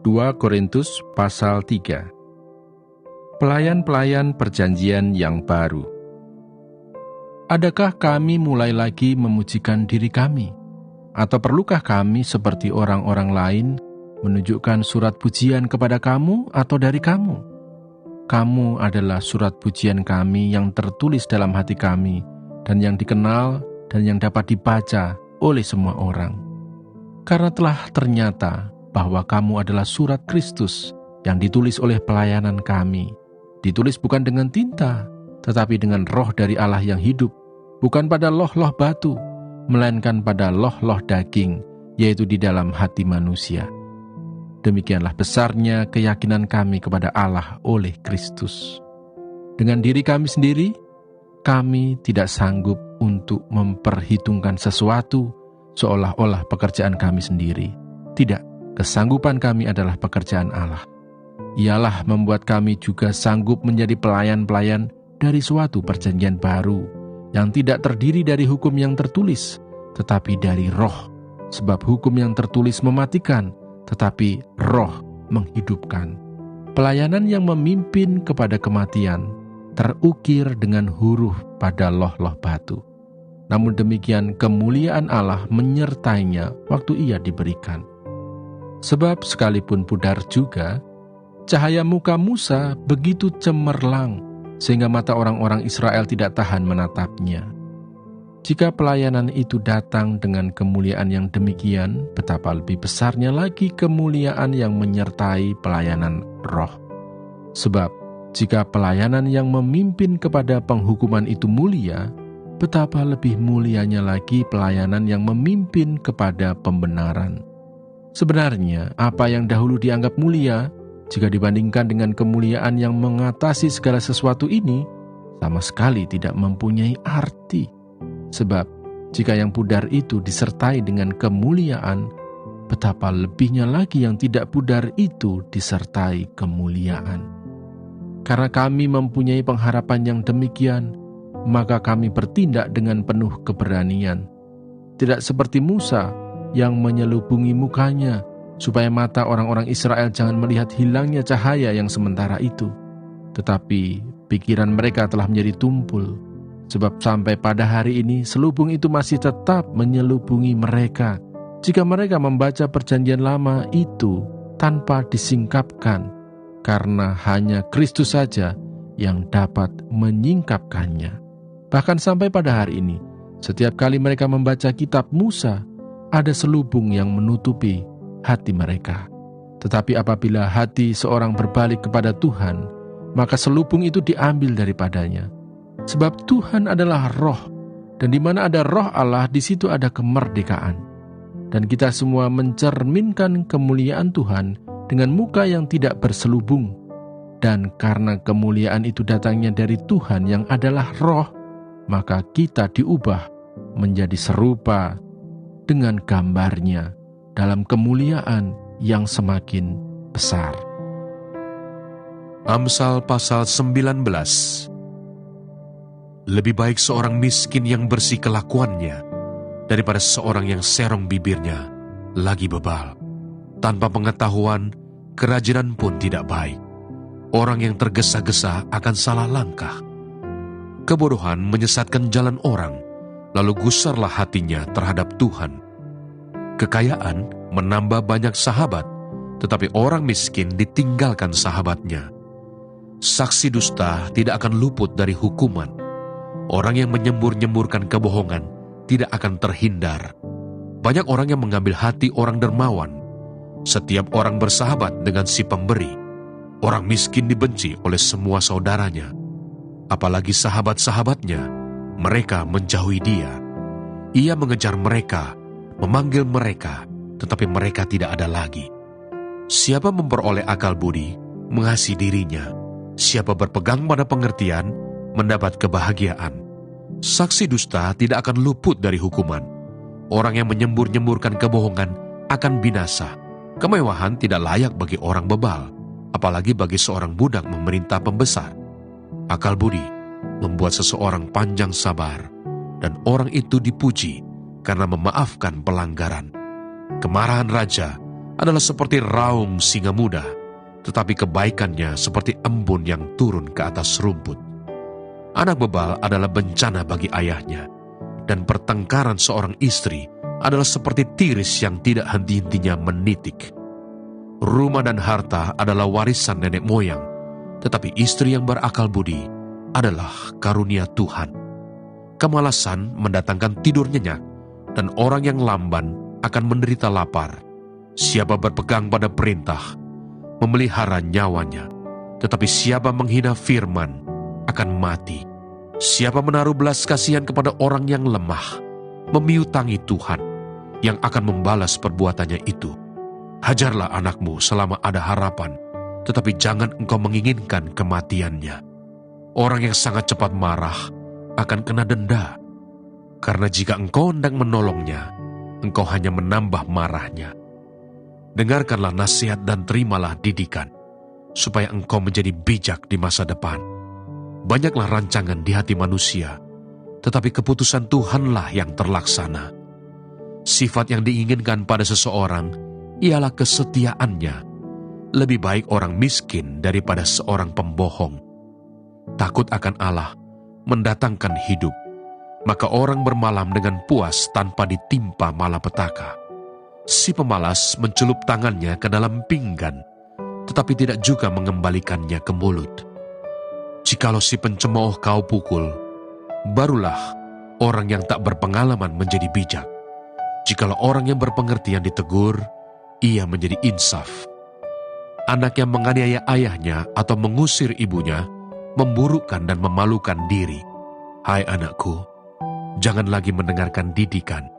2 Korintus pasal 3. Pelayan-pelayan perjanjian yang baru. Adakah kami mulai lagi memujikan diri kami? Atau perlukah kami seperti orang-orang lain menunjukkan surat pujian kepada kamu atau dari kamu? Kamu adalah surat pujian kami yang tertulis dalam hati kami dan yang dikenal dan yang dapat dibaca oleh semua orang. Karena telah ternyata bahwa kamu adalah surat Kristus yang ditulis oleh pelayanan kami. Ditulis bukan dengan tinta, tetapi dengan roh dari Allah yang hidup, bukan pada loh-loh batu, melainkan pada loh-loh daging, yaitu di dalam hati manusia. Demikianlah besarnya keyakinan kami kepada Allah oleh Kristus. Dengan diri kami sendiri, kami tidak sanggup untuk memperhitungkan sesuatu seolah-olah pekerjaan kami sendiri. Tidak. Kesanggupan kami adalah pekerjaan Allah. Ialah membuat kami juga sanggup menjadi pelayan-pelayan dari suatu perjanjian baru yang tidak terdiri dari hukum yang tertulis, tetapi dari roh. Sebab hukum yang tertulis mematikan, tetapi roh menghidupkan. Pelayanan yang memimpin kepada kematian terukir dengan huruf pada loh-loh batu. Namun demikian kemuliaan Allah menyertainya waktu ia diberikan. Sebab sekalipun pudar juga, cahaya muka Musa begitu cemerlang, sehingga mata orang-orang Israel tidak tahan menatapnya. Jika pelayanan itu datang dengan kemuliaan yang demikian, betapa lebih besarnya lagi kemuliaan yang menyertai pelayanan roh. Sebab, jika pelayanan yang memimpin kepada penghukuman itu mulia, betapa lebih mulianya lagi pelayanan yang memimpin kepada pembenaran. Sebenarnya, apa yang dahulu dianggap mulia, jika dibandingkan dengan kemuliaan yang mengatasi segala sesuatu ini, sama sekali tidak mempunyai arti. Sebab, jika yang pudar itu disertai dengan kemuliaan, betapa lebihnya lagi yang tidak pudar itu disertai kemuliaan. Karena kami mempunyai pengharapan yang demikian, maka kami bertindak dengan penuh keberanian. Tidak seperti Musa, yang menyelubungi mukanya, supaya mata orang-orang Israel jangan melihat hilangnya cahaya yang sementara itu. Tetapi pikiran mereka telah menjadi tumpul, sebab sampai pada hari ini selubung itu masih tetap menyelubungi mereka, jika mereka membaca perjanjian lama itu tanpa disingkapkan, karena hanya Kristus saja yang dapat menyingkapkannya. Bahkan sampai pada hari ini, setiap kali mereka membaca kitab Musa, ada selubung yang menutupi hati mereka. Tetapi apabila hati seorang berbalik kepada Tuhan, maka selubung itu diambil daripadanya. Sebab Tuhan adalah roh, dan di mana ada roh Allah, di situ ada kemerdekaan. Dan kita semua mencerminkan kemuliaan Tuhan dengan muka yang tidak berselubung. Dan karena kemuliaan itu datangnya dari Tuhan yang adalah roh, maka kita diubah menjadi serupa dengan gambarnya dalam kemuliaan yang semakin besar. Amsal pasal 19. Lebih baik seorang miskin yang bersih kelakuannya daripada seorang yang serong bibirnya lagi bebal. Tanpa pengetahuan, kerajinan pun tidak baik. Orang yang tergesa-gesa akan salah langkah. Kebodohan menyesatkan jalan orang, lalu gusarlah hatinya terhadap Tuhan. Kekayaan menambah banyak sahabat, tetapi orang miskin ditinggalkan sahabatnya. Saksi dusta tidak akan luput dari hukuman. Orang yang menyembur-nyemburkan kebohongan tidak akan terhindar. Banyak orang yang mengambil hati orang dermawan. Setiap orang bersahabat dengan si pemberi. Orang miskin dibenci oleh semua saudaranya. Apalagi sahabat-sahabatnya, mereka menjauhi dia. Ia mengejar mereka, memanggil mereka, tetapi mereka tidak ada lagi. Siapa memperoleh akal budi, mengasihi dirinya. Siapa berpegang pada pengertian, mendapat kebahagiaan. Saksi dusta tidak akan luput dari hukuman. Orang yang menyembur-nyemburkan kebohongan akan binasa. Kemewahan tidak layak bagi orang bebal, apalagi bagi seorang budak memerintah pembesar. Akal budi membuat seseorang panjang sabar, dan orang itu dipuji karena memaafkan pelanggaran. Kemarahan raja adalah seperti raung singa muda, tetapi kebaikannya seperti embun yang turun ke atas rumput. Anak bebal adalah bencana bagi ayahnya, dan pertengkaran seorang istri adalah seperti tiris yang tidak henti-hentinya menitik. Rumah dan harta adalah warisan nenek moyang, tetapi istri yang berakal budi adalah karunia Tuhan. Kemalasan mendatangkan tidur nyenyak, dan orang yang lamban akan menderita lapar. Siapa berpegang pada perintah, memelihara nyawanya, tetapi siapa menghina firman akan mati. Siapa menaruh belas kasihan kepada orang yang lemah, memiutangi Tuhan yang akan membalas perbuatannya itu. Hajarlah anakmu selama ada harapan, tetapi jangan engkau menginginkan kematiannya. Orang yang sangat cepat marah akan kena denda, karena jika engkau hendak menolongnya, engkau hanya menambah marahnya. Dengarkanlah nasihat dan terimalah didikan, supaya engkau menjadi bijak di masa depan. Banyaklah rancangan di hati manusia, tetapi keputusan Tuhanlah yang terlaksana. Sifat yang diinginkan pada seseorang ialah kesetiaannya. Lebih baik orang miskin daripada seorang pembohong. Takut akan Allah mendatangkan hidup, maka orang bermalam dengan puas tanpa ditimpa malapetaka. Si pemalas mencelup tangannya ke dalam pinggan, tetapi tidak juga mengembalikannya ke mulut. Jikalau si pencemooh kau pukul, barulah orang yang tak berpengalaman menjadi bijak. Jikalau orang yang berpengertian ditegur, ia menjadi insaf. Anak yang menganiaya ayahnya atau mengusir ibunya, memburukkan dan memalukan diri. Hai anakku, jangan lagi mendengarkan didikan,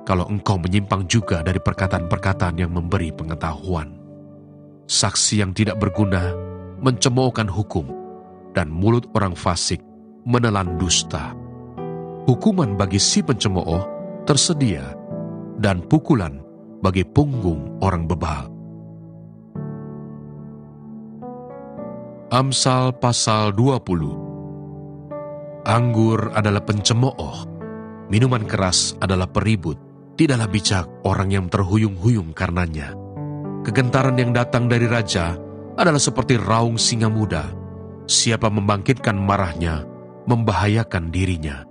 kalau engkau menyimpang juga dari perkataan-perkataan yang memberi pengetahuan. Saksi yang tidak berguna mencemoohkan hukum, dan mulut orang fasik menelan dusta. Hukuman bagi si pencemooh tersedia, dan pukulan bagi punggung orang bebal. Amsal pasal 20. Anggur adalah pencemooh, minuman keras adalah peribut, tidaklah bijak orang yang terhuyung-huyung karenanya. Kegentaran yang datang dari raja adalah seperti raung singa muda. Siapa membangkitkan marahnya, membahayakan dirinya.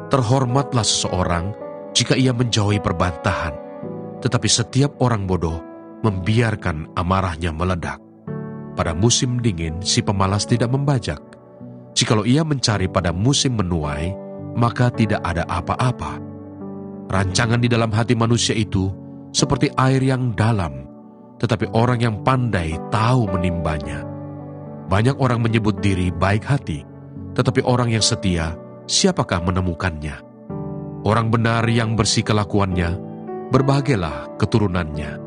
Terhormatlah seseorang jika ia menjauhi perbantahan, tetapi setiap orang bodoh membiarkan amarahnya meledak. Pada musim dingin, si pemalas tidak membajak. Jikalau ia mencari pada musim menuai, maka tidak ada apa-apa. Rancangan di dalam hati manusia itu seperti air yang dalam, tetapi orang yang pandai tahu menimbanya. Banyak orang menyebut diri baik hati, tetapi orang yang setia, siapakah menemukannya? Orang benar yang bersih kelakuannya, berbahagialah keturunannya.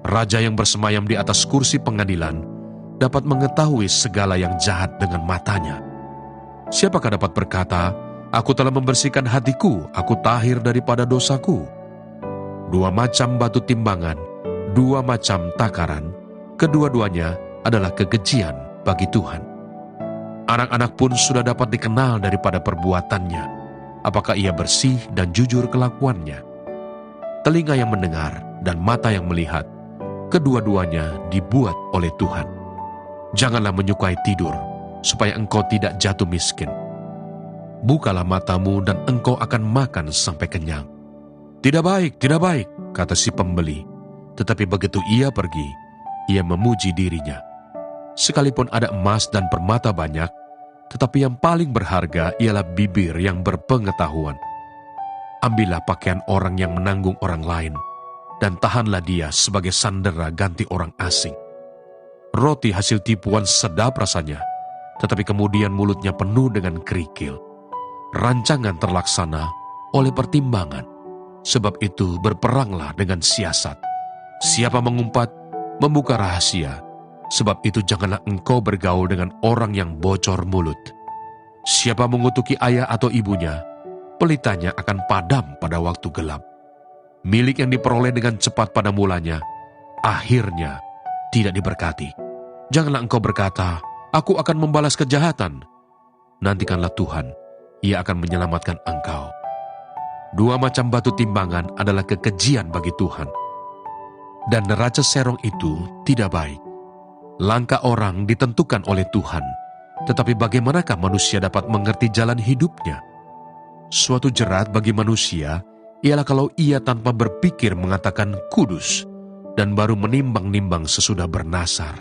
Raja yang bersemayam di atas kursi pengadilan dapat mengetahui segala yang jahat dengan matanya. Siapakah dapat berkata, aku telah membersihkan hatiku, aku tahir daripada dosaku? Dua macam batu timbangan, dua macam takaran, kedua-duanya adalah kekejian bagi Tuhan. Anak-anak pun sudah dapat dikenal daripada perbuatannya, apakah ia bersih dan jujur kelakuannya. Telinga yang mendengar dan mata yang melihat, kedua-duanya dibuat oleh Tuhan. Janganlah menyukai tidur, supaya engkau tidak jatuh miskin. Bukalah matamu dan engkau akan makan sampai kenyang. Tidak baik, kata si pembeli. Tetapi begitu ia pergi, ia memuji dirinya. Sekalipun ada emas dan permata banyak, tetapi yang paling berharga ialah bibir yang berpengetahuan. Ambillah pakaian orang yang menanggung orang lain, dan tahanlah dia sebagai sandera ganti orang asing. Roti hasil tipuan sedap rasanya, tetapi kemudian mulutnya penuh dengan kerikil. Rancangan terlaksana oleh pertimbangan, sebab itu berperanglah dengan siasat. Siapa mengumpat, membuka rahasia, sebab itu janganlah engkau bergaul dengan orang yang bocor mulut. Siapa mengutuki ayah atau ibunya, pelitanya akan padam pada waktu gelap. Milik yang diperoleh dengan cepat pada mulanya, akhirnya tidak diberkati. Janganlah engkau berkata, aku akan membalas kejahatan. Nantikanlah Tuhan, ia akan menyelamatkan engkau. Dua macam batu timbangan adalah kekejian bagi Tuhan. dan neraca serong itu tidak baik. Langkah orang ditentukan oleh Tuhan, tetapi bagaimanakah manusia dapat mengerti jalan hidupnya? Suatu jerat bagi manusia ialah kalau ia tanpa berpikir mengatakan kudus dan baru menimbang-nimbang sesudah bernasar.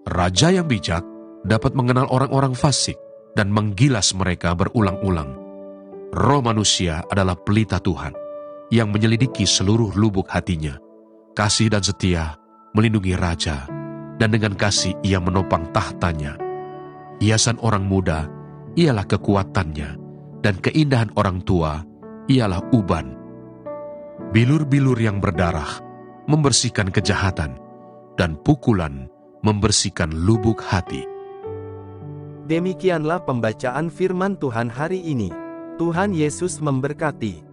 Raja yang bijak dapat mengenal orang-orang fasik dan menggilas mereka berulang-ulang. Roh manusia adalah pelita Tuhan yang menyelidiki seluruh lubuk hatinya. Kasih dan setia melindungi raja, dan dengan kasih ia menopang tahtanya. Hiasan orang muda ialah kekuatannya, dan keindahan orang tua ialah uban. Bilur-bilur yang berdarah membersihkan kejahatan, dan pukulan membersihkan lubuk hati. Demikianlah pembacaan firman Tuhan hari ini. Tuhan Yesus memberkati.